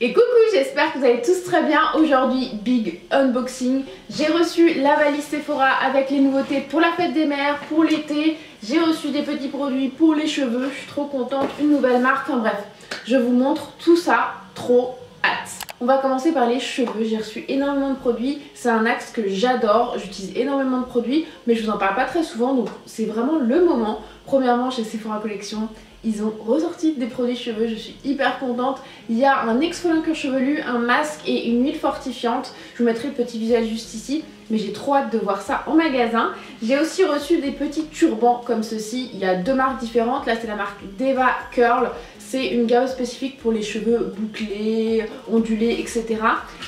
Et coucou, j'espère que vous allez tous très bien. Aujourd'hui, big unboxing. J'ai reçu la valise Sephora avec les nouveautés pour la fête des mères, pour l'été. J'ai reçu des petits produits pour les cheveux. Je suis trop contente, une nouvelle marque. Enfin bref, je vous montre tout ça. Trop hâte. On va commencer par les cheveux. J'ai reçu énormément de produits. C'est un axe que j'adore. J'utilise énormément de produits, mais je vous en parle pas très souvent, donc c'est vraiment le moment. Premièrement, chez Sephora Collection, ils ont ressorti des produits cheveux, je suis hyper contente. Il y a un exfoliant cuir chevelu, un masque et une huile fortifiante. Je vous mettrai le petit visuel juste ici, mais j'ai trop hâte de voir ça en magasin. J'ai aussi reçu des petits turbans comme ceci. Il y a deux marques différentes. Là, c'est la marque Deva Curl. C'est une gamme spécifique pour les cheveux bouclés, ondulés, etc.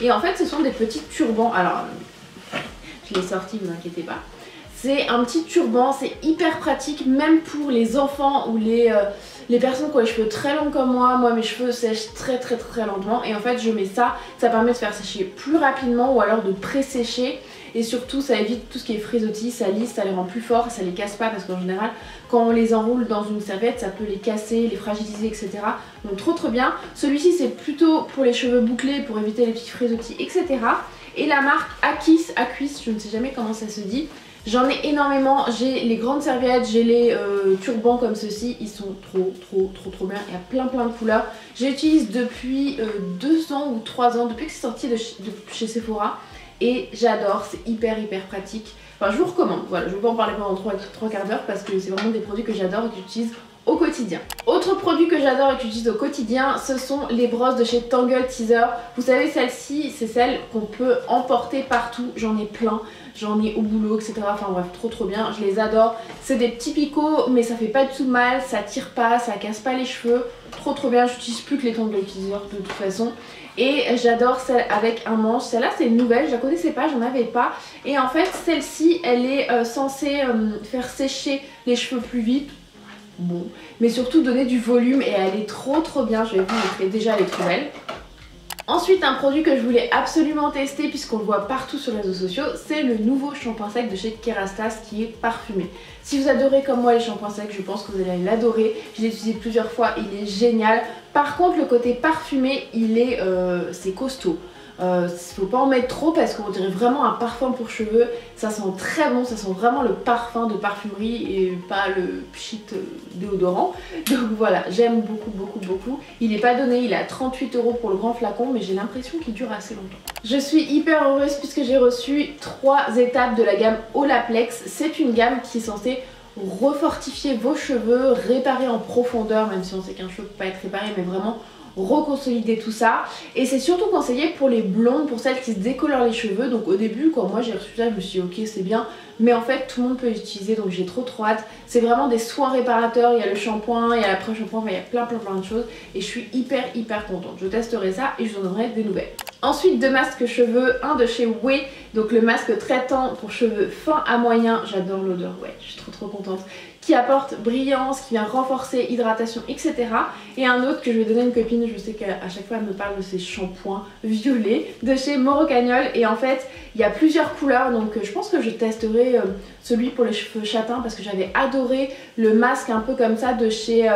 Et en fait, ce sont des petits turbans. Alors, je l'ai sorti, vous inquiétez pas. C'est un petit turban, c'est hyper pratique même pour les enfants ou les personnes qui ont les cheveux très longs comme moi. Moi mes cheveux sèchent très lentement et en fait je mets ça, ça permet de faire sécher plus rapidement ou alors de pré-sécher et surtout ça évite tout ce qui est frisottis, ça lisse, ça les rend plus forts, ça les casse pas parce qu'en général quand on les enroule dans une serviette ça peut les casser, les fragiliser, etc. Donc trop bien. Celui-ci c'est plutôt pour les cheveux bouclés pour éviter les petits frisottis, etc. Et la marque Aquis, je ne sais jamais comment ça se dit. J'en ai énormément, j'ai les grandes serviettes, j'ai les turbans comme ceci, ils sont trop bien, il y a plein de couleurs. J'utilise depuis 2 ans ou 3 ans, depuis que c'est sorti de chez Sephora et j'adore, c'est hyper pratique. Enfin je vous recommande, voilà, je ne vais pas en parler pendant 3 quarts d'heure parce que c'est vraiment des produits que j'adore et que j'utilise au quotidien. Autre produit que j'adore et que j'utilise au quotidien, ce sont les brosses de chez Tangle Teezer. Vous savez, celle-ci, c'est celle qu'on peut emporter partout. J'en ai plein, j'en ai au boulot, etc. Enfin bref, trop bien, je les adore. C'est des petits picots, mais ça fait pas du tout mal, ça tire pas, ça casse pas les cheveux. Trop bien, j'utilise plus que les Tangle Teezer de toute façon. Et j'adore celle avec un manche. Celle-là c'est une nouvelle, je la connaissais pas, j'en avais pas. Et en fait celle-ci elle est censée faire sécher les cheveux plus vite. Bon, mais surtout donner du volume et elle est trop bien, je vais vous montrer, déjà elle est trop belle. Ensuite un produit que je voulais absolument tester puisqu'on le voit partout sur les réseaux sociaux, c'est le nouveau shampoing sec de chez Kerastase qui est parfumé. Si vous adorez comme moi les shampoings secs, je pense que vous allez l'adorer. Je l'ai utilisé plusieurs fois, il est génial. Par contre le côté parfumé, c'est costaud. Faut pas en mettre trop parce qu'on dirait vraiment un parfum pour cheveux. Ça sent très bon, ça sent vraiment le parfum de parfumerie et pas le pchit déodorant. Donc voilà, j'aime beaucoup. Il est pas donné, il est à 38 € pour le grand flacon, mais j'ai l'impression qu'il dure assez longtemps. Je suis hyper heureuse puisque j'ai reçu 3 étapes de la gamme Olaplex. C'est une gamme qui est censée refortifier vos cheveux, réparer en profondeur, même si on sait qu'un cheveu peut pas être réparé, mais vraiment reconsolider tout ça. Et c'est surtout conseillé pour les blondes, pour celles qui se décolorent les cheveux. Donc au début quand moi j'ai reçu ça je me suis dit ok c'est bien, mais en fait tout le monde peut l'utiliser, donc j'ai trop hâte. C'est vraiment des soins réparateurs, il y a le shampoing, il y a l'après-shampoing, il y a plein de choses et je suis hyper contente. Je testerai ça et je vous donnerai des nouvelles. Ensuite 2 masques cheveux, un de chez Ouai, donc le masque traitant pour cheveux fins à moyens, j'adore l'odeur, ouais je suis trop contente, qui apporte brillance, qui vient renforcer hydratation, etc. Et un autre que je vais donner à une copine, je sais qu'à chaque fois elle me parle de ces shampoings violets de chez Morocagnol. Et en fait il y a plusieurs couleurs, donc je pense que je testerai celui pour les cheveux châtains parce que j'avais adoré le masque un peu comme ça de chez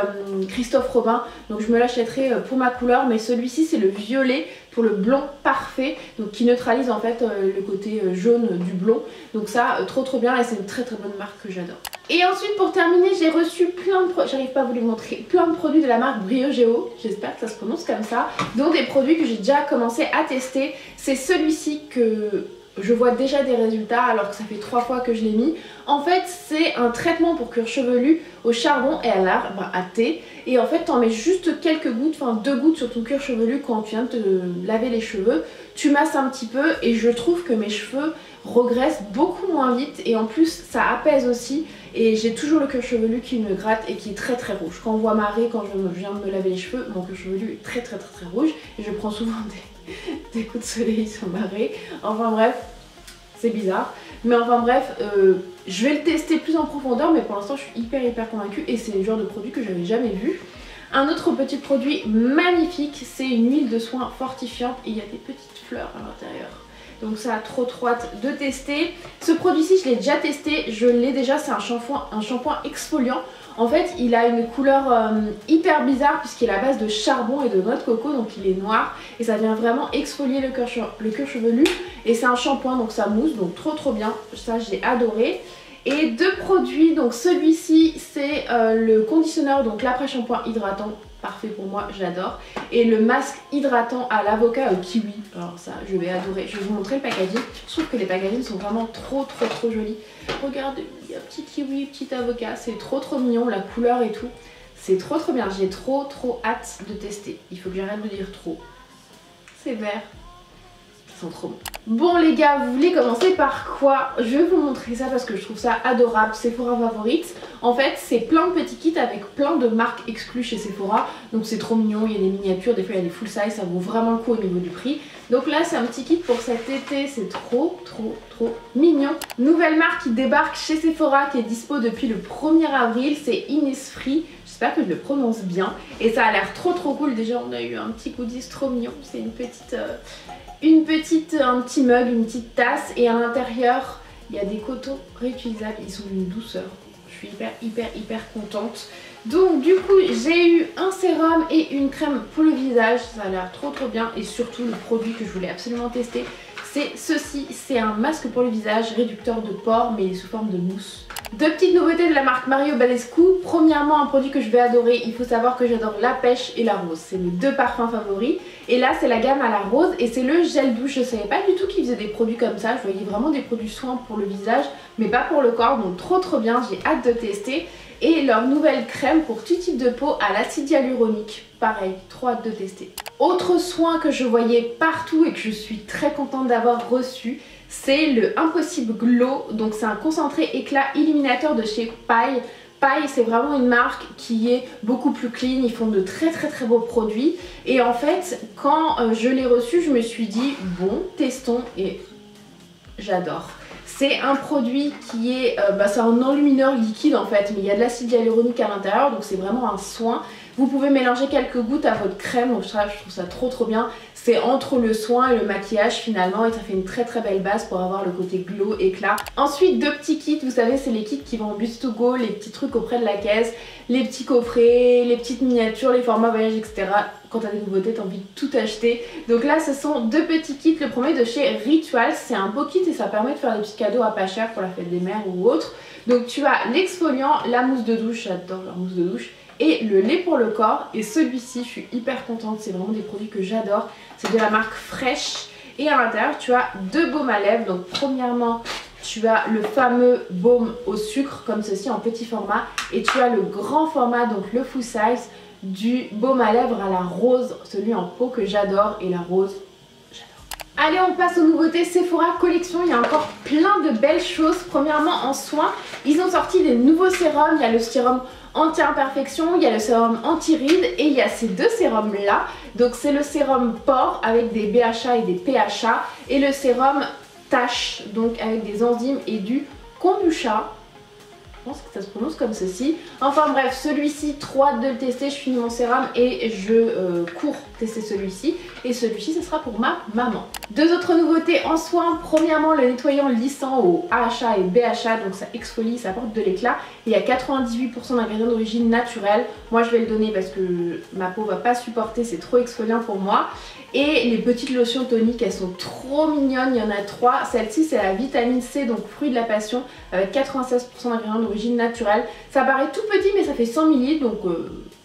Christophe Robin, donc je me l'achèterai pour ma couleur. Mais celui-ci c'est le violet pour le blond parfait, donc qui neutralise en fait le côté jaune du blond. Donc ça trop bien et c'est une très bonne marque que j'adore. Et ensuite pour terminer j'ai reçu plein de produits, j'arrive pas à vous les montrer, plein de produits de la marque Briogeo, j'espère que ça se prononce comme ça, dont des produits que j'ai déjà commencé à tester. C'est celui-ci que je vois déjà des résultats alors que ça fait 3 fois que je l'ai mis. En fait c'est un traitement pour cuir chevelu au charbon et à thé. Et en fait t'en mets juste quelques gouttes, enfin 2 gouttes sur ton cuir chevelu quand tu viens de te laver les cheveux. Tu masses un petit peu et je trouve que mes cheveux regressent beaucoup moins vite et en plus ça apaise aussi. Et j'ai toujours le cuir chevelu qui me gratte et qui est très rouge. Quand on voit marrer, quand je viens de me laver les cheveux, mon cuir chevelu est très rouge. Et je prends souvent des coups de soleil sur marée. Enfin bref, c'est bizarre. Mais enfin bref, je vais le tester plus en profondeur, mais pour l'instant je suis hyper convaincue. Et c'est le genre de produit que j'avais jamais vu. Un autre petit produit magnifique, c'est une huile de soin fortifiante et il y a des petites fleurs à l'intérieur. Donc ça a trop hâte de tester. Ce produit-ci je l'ai déjà testé, je l'ai déjà, c'est un shampoing exfoliant. En fait il a une couleur hyper bizarre puisqu'il est à base de charbon et de noix de coco, donc il est noir et ça vient vraiment exfolier le cuir chevelu. Et c'est un shampoing donc ça mousse, donc trop bien, ça j'ai adoré. Et deux produits, donc celui-ci c'est le conditionneur, donc l'après-shampoing hydratant, parfait pour moi, j'adore. Et le masque hydratant à l'avocat au kiwi, alors ça je vais adorer. Je vais vous montrer le packaging, je trouve que les packagings sont vraiment trop jolis. Regardez, il y a petit kiwi, petit avocat, c'est trop mignon, la couleur et tout. C'est trop bien, j'ai trop hâte de tester. Il faut que j'arrête de dire trop. C'est vert. Ils sont trop bons. Bon les gars, vous voulez commencer par quoi? Je vais vous montrer ça parce que je trouve ça adorable. Sephora Favorites. En fait c'est plein de petits kits avec plein de marques exclues chez Sephora. Donc c'est trop mignon, il y a des miniatures, des fois il y a des full size, ça vaut vraiment le coup au niveau du prix. Donc là c'est un petit kit pour cet été, c'est trop mignon. Nouvelle marque qui débarque chez Sephora qui est dispo depuis le 1er avril, c'est Innisfree. J'espère que je le prononce bien. Et ça a l'air trop cool. Déjà on a eu un petit goodies trop mignon. C'est un petit mug, une petite tasse. Et à l'intérieur il y a des cotons réutilisables. Ils sont d'une douceur. Je suis hyper contente. Donc du coup j'ai eu un sérum et une crème pour le visage. Ça a l'air trop bien. Et surtout le produit que je voulais absolument tester, c'est ceci. C'est un masque pour le visage, réducteur de pores, mais il est sous forme de mousse. Deux petites nouveautés de la marque Mario Badescu. Premièrement, un produit que je vais adorer. Il faut savoir que j'adore la pêche et la rose. C'est mes deux parfums favoris. Et là, c'est la gamme à la rose et c'est le gel douche. Je savais pas du tout qu'ils faisaient des produits comme ça. Je voyais vraiment des produits soins pour le visage, mais pas pour le corps. Donc trop bien. J'ai hâte de tester. Et leur nouvelle crème pour tout type de peau à l'acide hyaluronique. Pareil, trop hâte de tester. Autre soin que je voyais partout et que je suis très contente d'avoir reçu, c'est le Impossible Glow. Donc c'est un concentré éclat illuminateur de chez Paille. Paille c'est vraiment une marque qui est beaucoup plus clean, ils font de très beaux produits. Et en fait quand je l'ai reçu je me suis dit bon testons et j'adore. C'est un produit qui est, c'est un enlumineur liquide en fait, mais il y a de l'acide hyaluronique à l'intérieur, donc c'est vraiment un soin. Vous pouvez mélanger quelques gouttes à votre crème, donc je trouve ça trop bien. C'est entre le soin et le maquillage finalement et ça fait une très belle base pour avoir le côté glow, éclat. Ensuite deux petits kits, vous savez c'est les kits qui vont en bus to go, les petits trucs auprès de la caisse, les petits coffrets, les petites miniatures, les formats voyage etc. Quand t'as des nouveautés t'as envie de tout acheter. Donc là ce sont deux petits kits, le premier de chez Rituals, c'est un beau kit et ça permet de faire des petits cadeaux à pas cher pour la fête des mères ou autre. Donc tu as l'exfoliant, la mousse de douche, j'adore la mousse de douche, et le lait pour le corps. Et celui-ci je suis hyper contente, c'est vraiment des produits que j'adore, c'est de la marque Fresh. Et à l'intérieur tu as deux baumes à lèvres. Donc premièrement tu as le fameux baume au sucre comme ceci en petit format, et tu as le grand format, donc le full size du baume à lèvres à la rose, celui en pot que j'adore, et la rose j'adore. Allez on passe aux nouveautés Sephora collection, il y a encore plein de belles choses. Premièrement en soins, ils ont sorti des nouveaux sérums, il y a le sérum anti-imperfection, il y a le sérum anti-rides et il y a ces deux sérums là. Donc c'est le sérum pore avec des BHA et des PHA et le sérum tache donc avec des enzymes et du kombucha. Je pense que ça se prononce comme ceci. Enfin bref, celui-ci, trop hâte de le tester. Je finis mon sérum et je cours tester celui-ci. Et celui-ci, ce sera pour ma maman. Deux autres nouveautés en soins. Premièrement, le nettoyant lissant au AHA et BHA. Donc ça exfolie, ça apporte de l'éclat. Il y a 98% d'ingrédients d'origine naturelle. Moi, je vais le donner parce que ma peau va pas supporter. C'est trop exfoliant pour moi. Et les petites lotions toniques, elles sont trop mignonnes, il y en a 3. Celle-ci c'est la vitamine C, donc fruit de la passion, avec 96% d'ingrédients d'origine naturelle. Ça paraît tout petit mais ça fait 100 ml, donc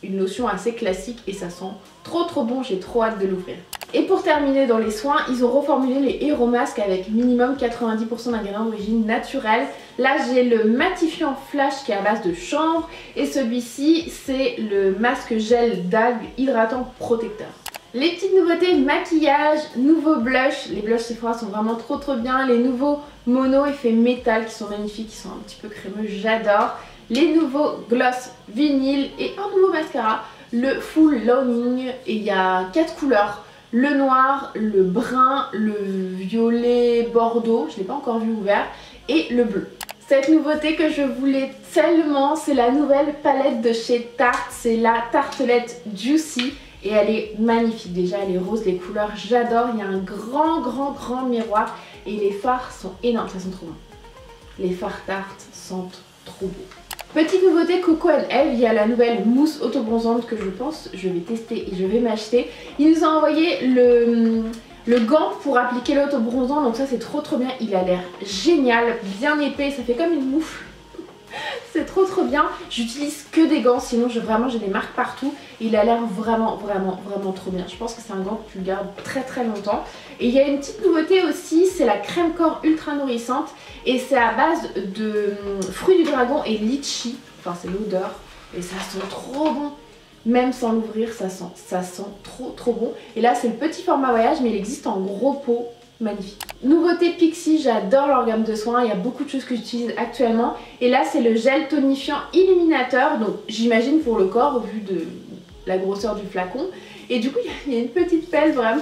une lotion assez classique et ça sent trop bon, j'ai trop hâte de l'ouvrir. Et pour terminer dans les soins, ils ont reformulé les Hero Masks avec minimum 90% d'ingrédients d'origine naturelle. Là j'ai le matifiant flash qui est à base de chanvre et celui-ci c'est le masque gel d'algues hydratant protecteur. Les petites nouveautés maquillage, nouveaux blushs, les blushs Sephora sont vraiment trop bien, les nouveaux mono effet métal qui sont magnifiques, qui sont un petit peu crémeux, j'adore, les nouveaux gloss vinyle et un nouveau mascara, le full Longing, et il y a 4 couleurs, le noir, le brun, le violet bordeaux, je ne l'ai pas encore vu ouvert, et le bleu. Cette nouveauté que je voulais tellement, c'est la nouvelle palette de chez Tarte, c'est la tartelette Juicy. et elle est magnifique. Déjà elle est rose, les couleurs j'adore, il y a un grand miroir et les fards sont énormes, ça sent trop bon. Les fards Tarte sentent trop bon. Petite nouveauté Coco & Eve, il y a la nouvelle mousse auto-bronzante que je pense je vais tester et je vais m'acheter. Il nous a envoyé le gant pour appliquer l'auto-bronzant, donc ça c'est trop bien, il a l'air génial, bien épais, ça fait comme une moufle. C'est trop bien, j'utilise que des gants, sinon vraiment j'ai des marques partout. Il a l'air vraiment trop bien. Je pense que c'est un gant que tu gardes très longtemps. Et il y a une petite nouveauté aussi, c'est la crème corps ultra nourrissante. Et c'est à base de fruits du dragon et litchi. Enfin c'est l'odeur et ça sent trop bon. Même sans l'ouvrir ça sent trop bon. Et là c'est le petit format voyage mais il existe en gros pot. Magnifique. Nouveauté Pixi, j'adore leur gamme de soins, il y a beaucoup de choses que j'utilise actuellement. Et là c'est le gel tonifiant illuminateur, donc j'imagine pour le corps au vu de la grosseur du flacon. Et du coup il y a une petite pelle vraiment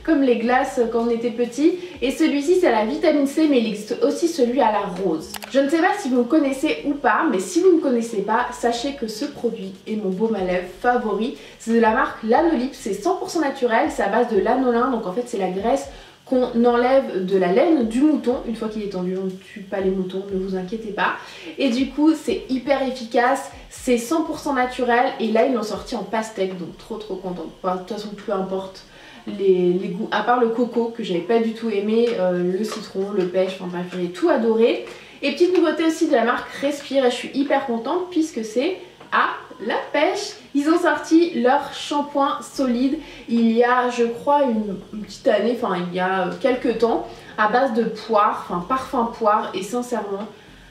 comme les glaces quand on était petit. Et celui-ci c'est la vitamine C mais il existe aussi celui à la rose. Je ne sais pas si vous me connaissez ou pas, mais si vous ne me connaissez pas, sachez que ce produit est mon baume à lèvres favori. C'est de la marque Lanolip, c'est 100% naturel, c'est à base de lanolin, donc en fait c'est la graisse qu'on enlève de la laine du mouton. Une fois qu'il est tendu, on ne tue pas les moutons, ne vous inquiétez pas. Et du coup c'est hyper efficace, c'est 100% naturel et là ils l'ont sorti en pastèque, donc trop contente. Enfin, de toute façon peu importe les goûts, à part le coco que j'avais pas du tout aimé, le citron, le pêche, enfin bref j'ai tout adoré. Et petite nouveauté aussi de la marque Respire et je suis hyper contente puisque c'est à la pêche. Ils ont sorti leur shampoing solide il y a je crois une petite année, enfin il y a quelques temps, à base de poire, enfin parfum poire, et sincèrement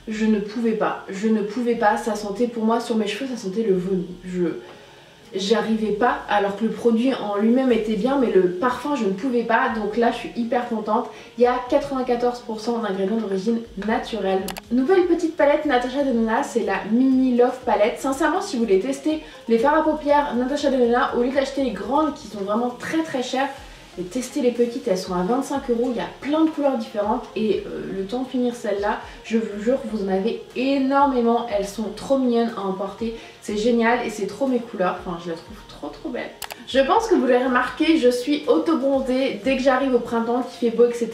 je ne pouvais pas, ça sentait pour moi sur mes cheveux, ça sentait le vomi. J'arrivais pas, alors que le produit en lui-même était bien mais le parfum je ne pouvais pas, donc là je suis hyper contente. Il y a 94% d'ingrédients d'origine naturelle. Nouvelle petite palette Natasha Denona, c'est la Mini Love palette. Sincèrement si vous voulez tester les fards à paupières Natasha Denona, au lieu d'acheter les grandes qui sont vraiment très chères, et tester les petites, elles sont à 25 €, il y a plein de couleurs différentes et le temps de finir celle-là, je vous jure vous en avez énormément, elles sont trop mignonnes à emporter, c'est génial et c'est trop mes couleurs, enfin je la trouve trop belle. Je pense que vous l'avez remarqué, je suis auto-bronzée dès que j'arrive au printemps, qu'il fait beau, etc.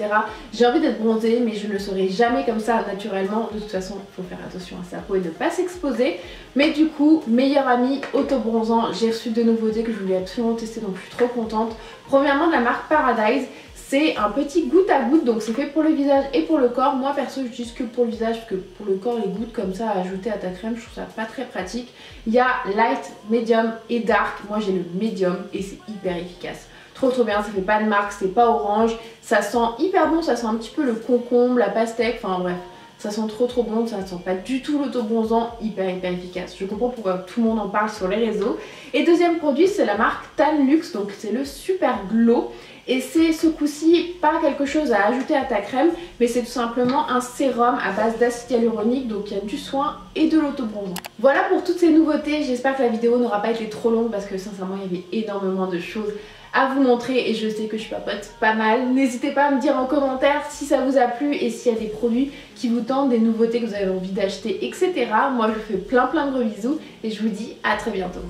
J'ai envie d'être bronzée, mais je ne le serai jamais comme ça naturellement. De toute façon, il faut faire attention à sa peau et ne pas s'exposer. Mais du coup, meilleur ami auto-bronzant, j'ai reçu deux nouveautés que je voulais absolument tester, donc je suis trop contente. Premièrement, de la marque Paradise. C'est un petit goutte à goutte, donc c'est fait pour le visage et pour le corps. Moi perso j'utilise que pour le visage parce que pour le corps les gouttes comme ça à ajouter à ta crème je trouve ça pas très pratique. Il y a light, medium et dark, moi j'ai le medium et c'est hyper efficace. Trop bien, ça fait pas de marque, c'est pas orange, ça sent hyper bon, ça sent un petit peu le concombre, la pastèque, enfin bref. Ça sent trop bon, ça ne sent pas du tout l'auto-bronzant, hyper efficace. Je comprends pourquoi tout le monde en parle sur les réseaux. Et deuxième produit, c'est la marque Tan Luxe, donc c'est le Super Glow. Et c'est ce coup-ci pas quelque chose à ajouter à ta crème, mais c'est tout simplement un sérum à base d'acide hyaluronique, donc il y a du soin et de l'auto-bronzant. Voilà pour toutes ces nouveautés, j'espère que la vidéo n'aura pas été trop longue parce que sincèrement il y avait énormément de choses à vous montrer et je sais que je papote pas mal. N'hésitez pas à me dire en commentaire si ça vous a plu et s'il y a des produits qui vous tentent, des nouveautés que vous avez envie d'acheter, etc. Moi je vous fais plein de gros bisous et je vous dis à très bientôt.